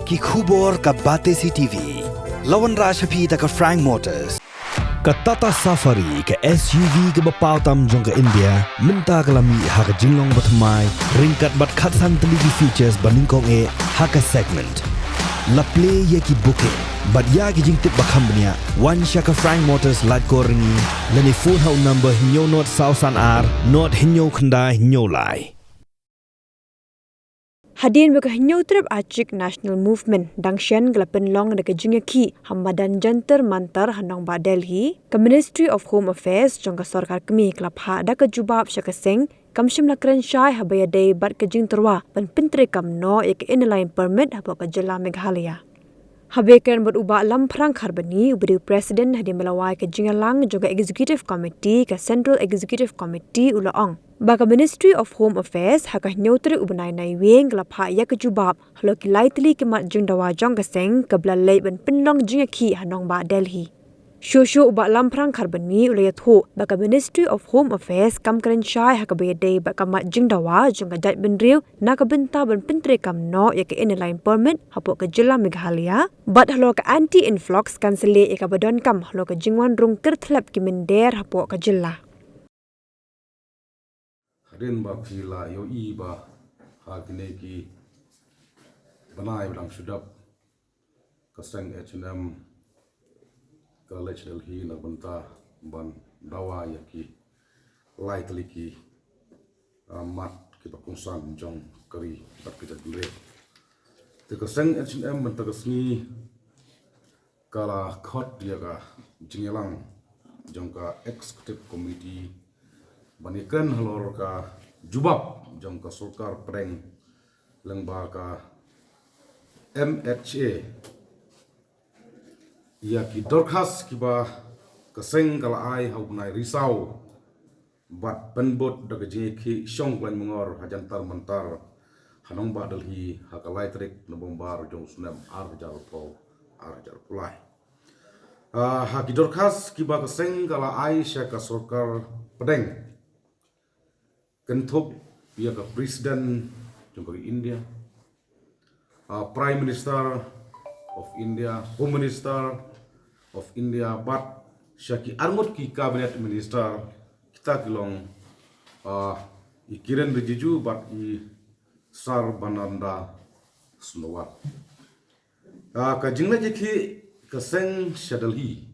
ki khubor ka Bate CTV. Lawan Rashapi ta ka Frank Motors. Ka Tata Safari ka SUV ka bapaw tam jong ka India minta kalami ha ka jinglong batmai ringkat bat khatsan teligi features baningkong e ha ka segment la play ye ki booking bat ya ki jing tip bakam bnia one shaka Frank Motors lat ko ringi lani phone hau number hinyo not sausan ar not hinyo khanda hinyo lai Hadin baka hinyo trip Achik National Movement dangshan gelapen long de kejingya ki hamadan jantar mantar hanong ba Delhi ke Ministry of Home Affairs jongka sarkar kemi klap ha da ke jubab syakaseng kamshim lakran syai habaya day bat kejing terwa ban pintre kam no ek inline permit haba ke jela Meghalaya. Habekan berubah lam perang karbani uberi Presiden hadir melawai ke jingalang juga Executive Committee ke Central Executive Committee ulaong. Baka Ministry of Home Affairs hakah nyotri ubenai nai weng gelap ya ke jubab halo ki laitli ke mat jing dawa jong keseng ke belalai ban penlong jinga ki hanong ba Delhi. Shosho ubah lam perang karbani ulayat ho baka Ministry of Home Affairs kam keren syai hakah bayadai baka mat jing dawa jong ke jat benriu na ke benta ban pentre kam no ya ke inline permit hapok ke jela Meghalaya bat halo ke anti-influx kansele ya ke badon kam halo ke jingwan rung kertlap ki mender hapok ke jela. Harin ba pila yo I ba hakine ki banai bang sudap kaseng H&M college Delhi na banta ban dawa ya ki lightly ki mat ki pakungsan jong kari bat kita gure te kaseng H&M banta kasni kala khot ya ka jingelang jong ka executive committee banikan halor ka jubab jong ka sarkar preng lengba ka MHA ya ki dorkhas ki ba kaseng kala ai hau nai risau bat penbot daga je ki syong lan mengor hajantar mantar hanong ba Delhi hakalai trik nombombar jong sunam arjar pulai ha ki dorkhas ki ba kaseng kala ai sya ka sarkar pedeng kentup ya ka presiden jong ka India Prime Minister of India, Home Minister of India, but syaki armut ki cabinet minister kita kilong I Kiren Rijiju but I Sarbananda Sonowal. Ka jingla jeki kaseng Delhi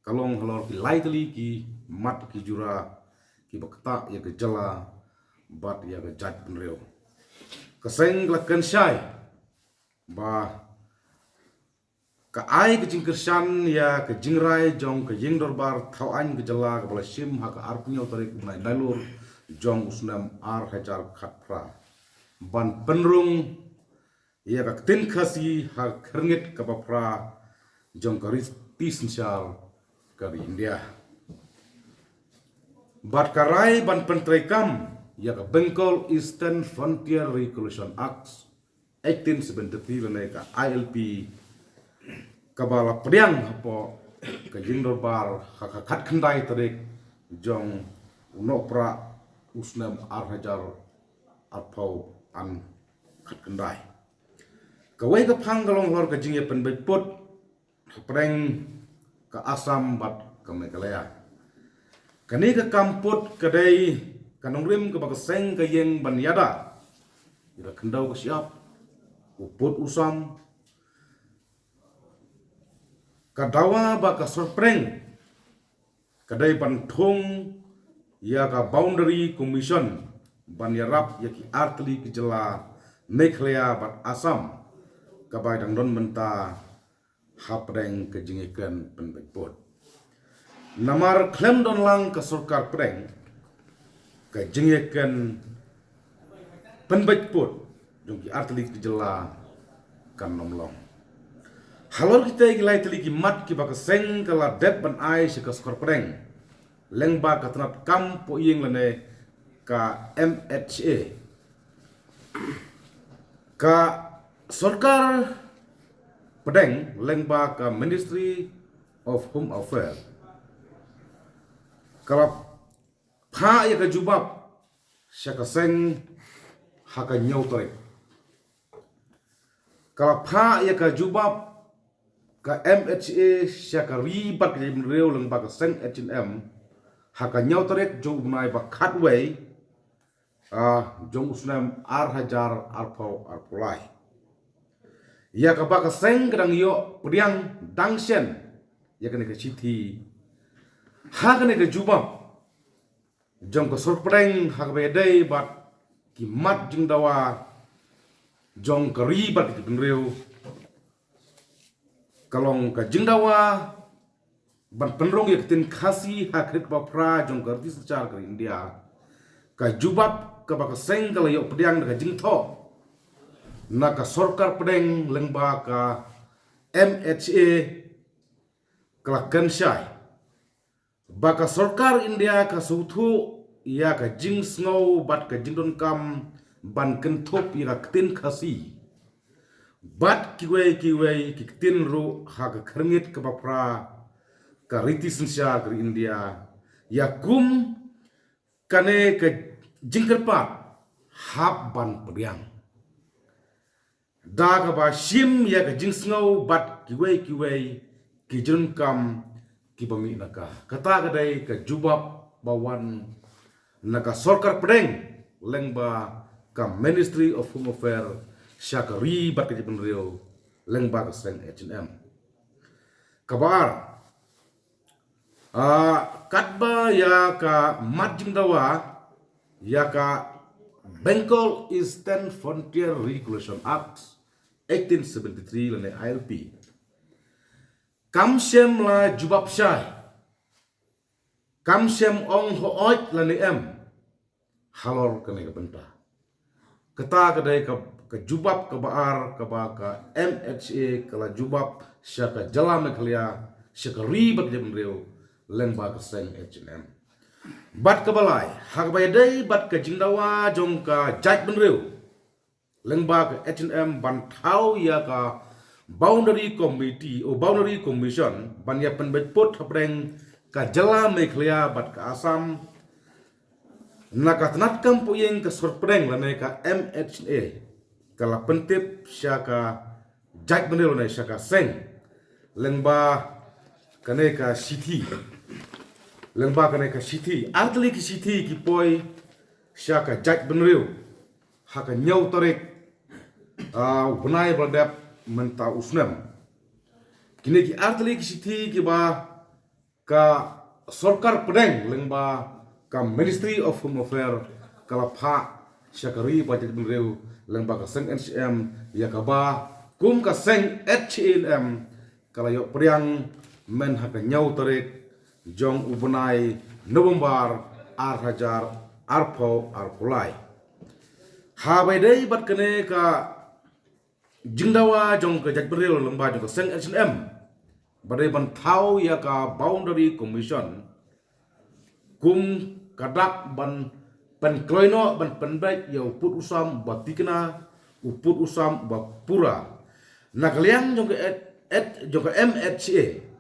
kalong halor ki lightly ki mat ki jura ki bakta ya ke jala but ya ke jat penreo. Kaseng lakan syai ba ka ai ke jingkersan ya ke jingrai jong ke jing dorbar thau an ke jala ke bala sim ha ka arpunyo tarik nai dalur jong usnam ar hajar khatpra ban penrung ya ka tin khasi ha khrngit ka bapra jong ka tisnshal ka India bat karai ban pentrekam ya ka Bengal Eastern Frontier Regulation Act 1873 lene ka ILP kabala pediang hapo ka jingdor bar khat khandai tarik jong unopra usnam arhajar apau an khat khandai kawai ka panggalong lor ka jingye penbai pot preng ka Assam bat ka Meghalaya kani ka kamput kadai kanongrim ka bakaseng ka yeng banyada ira khandau ka siap uput usam kadawa ba ka sorpreng kadai banthong ya ka boundary commission ban yarap ya ki artli ki jela Meghalaya bat Assam ka bai dang don menta hapreng ke jingekan penbekpot namar klem don lang ka sarkar preng ka jingekan penbekpot jong ki artli ki jela kan nomlong halor kita gilai teli ki mat ki baka seng kala det ban ai se ka skor preng lengba ka tanat kam po yeng lene ka MHA ka sarkar pedeng lengba ka Ministry of Home Affairs kala pha ya ka jubab sya ka seng ha ka nyau tarik Kalau pa ya ka jubab ka MHA sya ka ribat ka rew lang ba ka seng H&M haka nyaw tarek jong unai ba khatway jong usnam ar pulai ya ka ba ka seng kadang yo priang dangshen ya ka ne ka chithi haka ne ka jubab jong ka sorpreng haka be dai bat ki mat jing dawa jong ka ribat ka rew kalong ka jingdawa ban penrong ya ketin khasi hakrit ba pra jong ka dis char ka India ka jubab ka ba ka seng kala yo pediang ka jingtho na ka sorkar pedeng lengba ka MHA kala kanshai ba ka sorkar India ka suthu ya ka jing snow bat ka jingdon kam ban kentop ya ketin khasi bat kiwei kitin ru ha ka khrngit ka bapra ka riti sinsya ka India ya kum kane ka jingkerpat hab ban pediang da ka ba shim ya ka jingsngau bat kiwei ki jun kam ki bami naka kata ka dai ka jubab bawan naka sorkar pedeng lengba ka Ministry of Home Affairs syakari bat ke penrio lengba ka seng H&M kabar katba ya ka matjing dawa ya ka Bengal Eastern Frontier Regulation Act 1873 lane ILP kamsem la jubab syai kamsem ong hoot lane halor kene ka benta kata kadai ka jubab ka baar ka ba ka MHA kala jubab syaka jala meklia syaka ribat jam reu lengba ka seng H&M bat ka balai hak bayadai bat ka jingdawa jong ka jaj benreu lengba ka H&M ban thau ya ka boundary committee o boundary commission ban ya penbetput hapreng ka jala meklia bat ka Assam nakatanat kampuyeng ka sorpreng lane ka MHA kala pentip syaka jaj benreu lane syaka seng lengba kane ka city lengba kane ka city atli ki city ki poi syaka jaj benreu haka nyau tarik bunai berdap menta usnam kini ki atli ki city ki ba ka sorkar pedeng lengba ka Ministry of Home Affairs kala pha syakari ba jaj benreu lengba ka seng H&M ya ka ba kum ka seng H&M kala yo priang men haka nyau tarik jong ubunai November ar arpulai ha bai dai bat kene ka jingdawa jong ka jaj beril lembah jong ka seng H&M badai ban thau ya ka boundary commission kum kadak ban pen kloino ban penbaik ya uput usam batikna uput usam bapura nakaliang jong ka jong ka MHA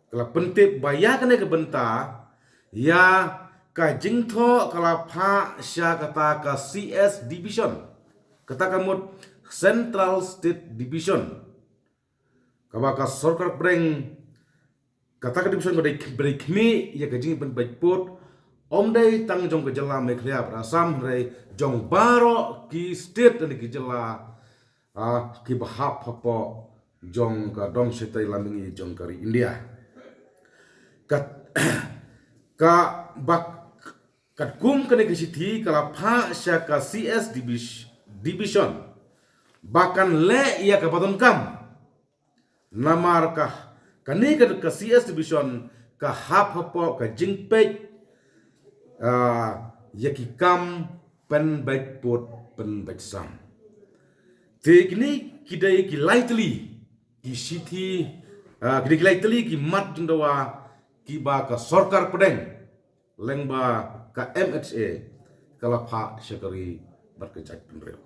kala pentip baya kene ke benta ya ka jingtho kala pha sya kata ka CS division kata kamut Central State Division kaba ka sorkar breng kata ka division badai khmi ya ka jing ben baiput omdai tang jong ka jala meklia Assam rei jong baro ki state ni ki jala ki bahap hapo jong ka dong setai lamingi jong kari India kat kum kene kisithi kala pha sya ka CS division bahkan le ia ka badon kam namar ka kani ka CS division ka hap hapo ka jingpek yaki kam pen baik pot pen baik sam tekni kidai ki lightly ki sithi kidai ki lightly ki mat jingdawa kiba ka sorkar pedeng lengba ka MHA kala pha syakari berkejat penreu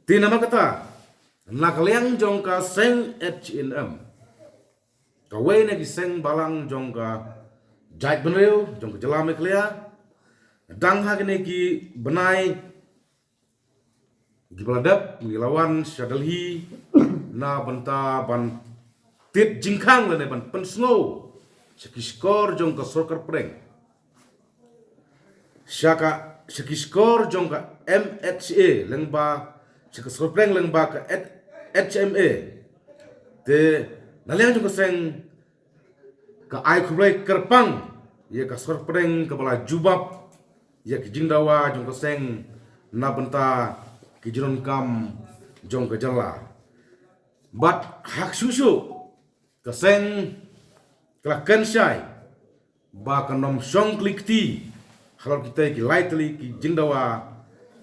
ti nama kata nakaliang jong ka seng H&M ka wei ne ki seng balang jong ka jaj penreu jong ka jala meklia dang ha kene ki benai gibaladap ngilawan syadalhi na banta ban tit jingkang le ban pensno sekiskor jong ka sorkar preng syaka sekiskor jong ka MHA lengba sekiskor preng lengba ka HMA te nalian jong ka seng ka ai kublai kerpang ye ka sorkar preng ka bala jubab ye ki jingdawa jong ka seng na banta ki jiron kam jong ka jala but hak susu kaseng kelakan syai ba kanom song klikti kalau kita ki lightly ki jingdawa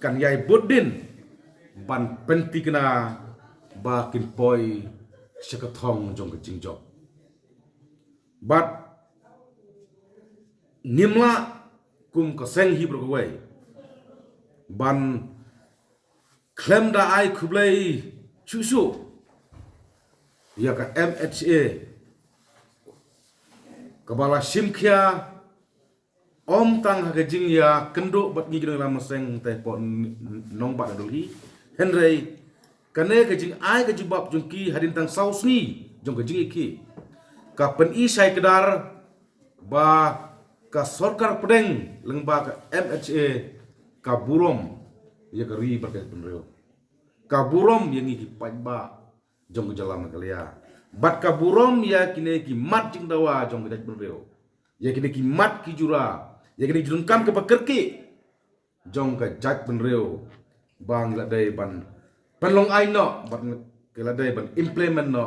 kan yai bodin ban penti kena ba kin poi syakathong jong ka jingjo but nimla kum kaseng hi brogwai ban klem da ai kublai susu ya ka MHA kabala simkia om tang hagajing ya kendo bat ngi gina lam seng te po nong ba doli henry kane gajing ai gajibab jungki hadin tang saus ni jong gajing iki ka pen i sai kedar ba ka sorkar pedeng lengba ka MHA ka burom ya ka ri berkat penreo ka burom yang iki pajba jong jalan kalia bat kaburom ya kine ki mat jing dawa jong gajat berbeo ya kine ki mat ki jura ya kine jurun kam ke pakerki jong gajat benreo bang ladai ban penlong aino bat ke ladai ban implement no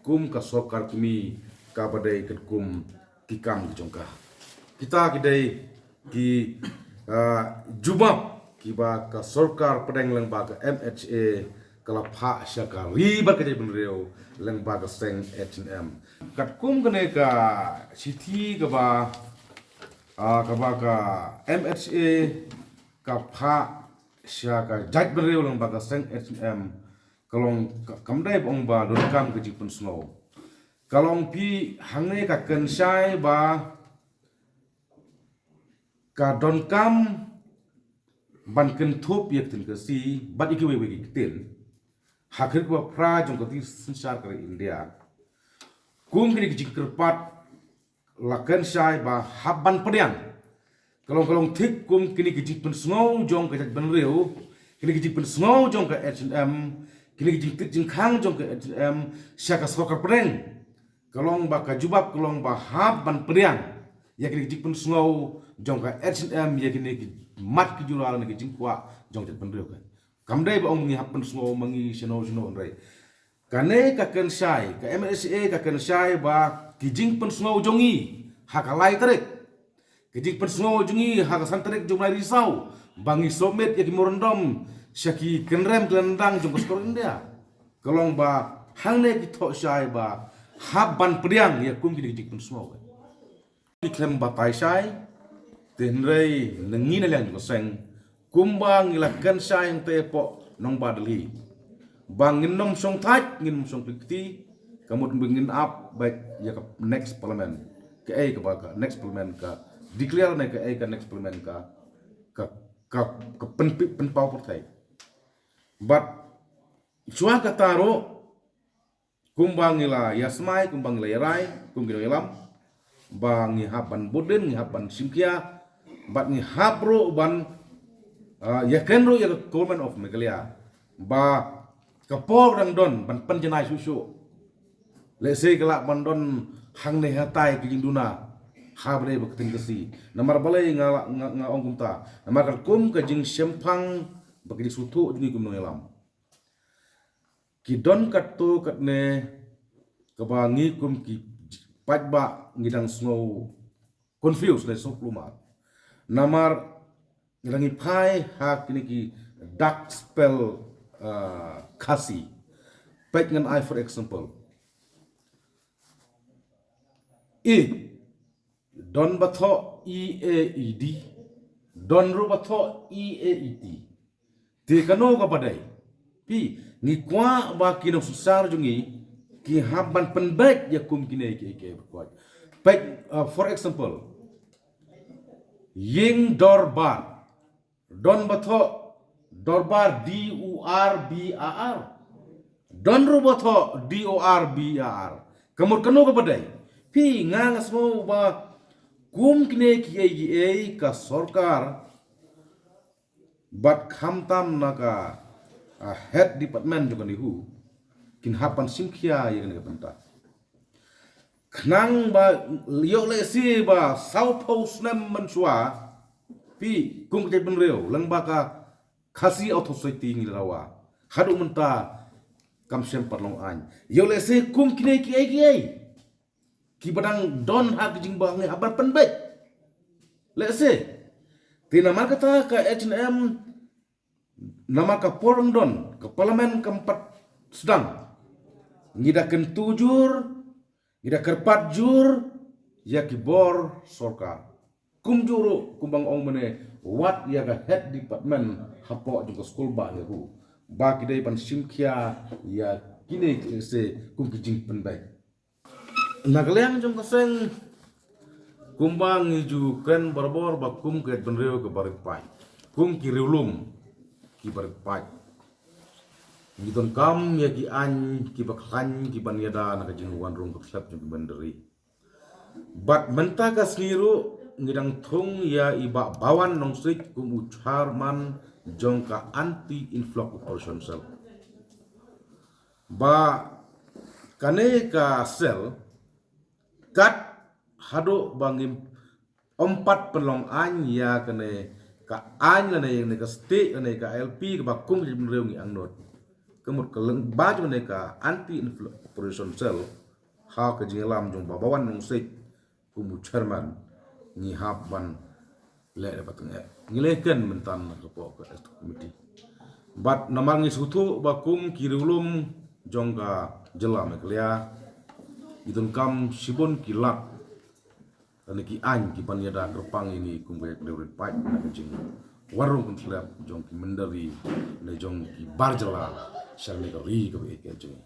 kum ka sokar kimi ka badai ke kum ki kam jong ka kita kidai ki jubab ki ba ka sorkar pedeng leng ba ka MHA kalau pak syaka ribat kerja benreo leng baga seng H&M kat kum kene ka city ka ba ka MHA ka pak syaka jaj benreo leng baga seng H&M kalong kamdai bong ba don kam ke jipun snow kalong pi hangne ka kensai ba ka don kam ban kentup yak tin ka si bat iki we kitin hakir ko pra jong kati sensar kare India kum kini kijing kerpat lakan syai ba haban pedian kalong tik kum kini kijing pensngau jong ke benreu kini kijing pensngau jong ke H&M kini kijing tik jing khang jong ke H&M syaka sokar pedeng kalong ba ka jubab kalong ba haban pedian ya kini kijing pensngau jong ke H&M ya kini mat ki jural ni kijing kwa jong ke benreu kan kamdai ba ong happen semua mangi seno rai kane ka ken sai ka MSA ka ken sai ba kijing pen semua jongi hakalai tarik kijing pen semua jongi hak santarik jomai risau bangi somet ya kimorondom syaki kenrem kelendang jong skor India kolong ba hangne ki tho sai ba haban priang ya kum kijing pen semua ki klem ba tai sai tenrei nengi na lang ko seng kumbang ilakan sayang tepo nong badali bangin nom song tat ngin song pikti kamu bingin up baik ya ke next parliament ke next parliament ka declare na ke next parliament ka pen pau portai but chua ka taro kumbang ila yasmai kumbang ila yarai kumbang ila yalam bang haban boden haban simkia bat ni habro ban ya kenro ya government of Meghalaya ba kapor dang don ban panjanai susu let's say kelak bandon hang ne hatai kijing duna habre bakting kesi namar balai nga ong kumta namar kum kajing sempang bakidi sutu jungi kum ngelam ki don kattu katne kabangi kum ki pajba ngidang snow confused le soplumat namar ngilangi pai hak ini ki dark spell kasi baik dengan I for example don batho EAED don ru batho EAET te kano ka padai pi ni kwa ba kino susar jungi ki haban penbaik ya kum kine ke kuat baik for example ying dorbar don batho dorbar DURBAR don roboto DORBAR kamur kanu ka badai pi ngang smo ba kum kine ki ka sorkar bat khamtam naka head department juga nihu kin hapan simkhia yang benta knang ba liok le si ba south post nam mansua pi kum ke benreu lang ba ka khasi auto society ngi rawa hadu menta kam sem parlong an yo le si kum kine ki badang don hak jing ba ngi habar penbet le si tina mar kata ka H&M nama ka porong don ke parlemen keempat sedang ngidakan tujur ngidakan pat jur ya ki bor sorkar kum juru kumbang ong mene wat ya ka head department hapo juga school ba ya hu ba kidai pan simkhia ya kine se kum kijing penbai nagleang jong kaseng kumbang iju ken barbor ba kum ke benreu ke barik pai kum ki riulum ki barik pai ngidon kam ya ki an ki bakhan ki banyada na kajing wan rung ke slap jong benderi bat menta ka sliru ngidang thung ya iba bawan nong sik kum ucharman jong ka anti influx operation cell ba kane ka sel kat hado bangim empat pelong an ya kene ka an lane yang ka state lane ka LP ka bakum di reungi angnot kemur keleng baju ne ka anti influx operation cell ha ka jingelam jong babawan nong sik kumu chairman ni haban le dapat ngileken mentan ka po ka committee bat namang ni sutu bakum kirulum jong ka jelam eklia idun kam sibon kilat dan ki an ki banyada gerpang ini kumbe deurit pai na kecing warung kun slap jong ki mendari ne jong ki barjala sarni ka ri ka be kecing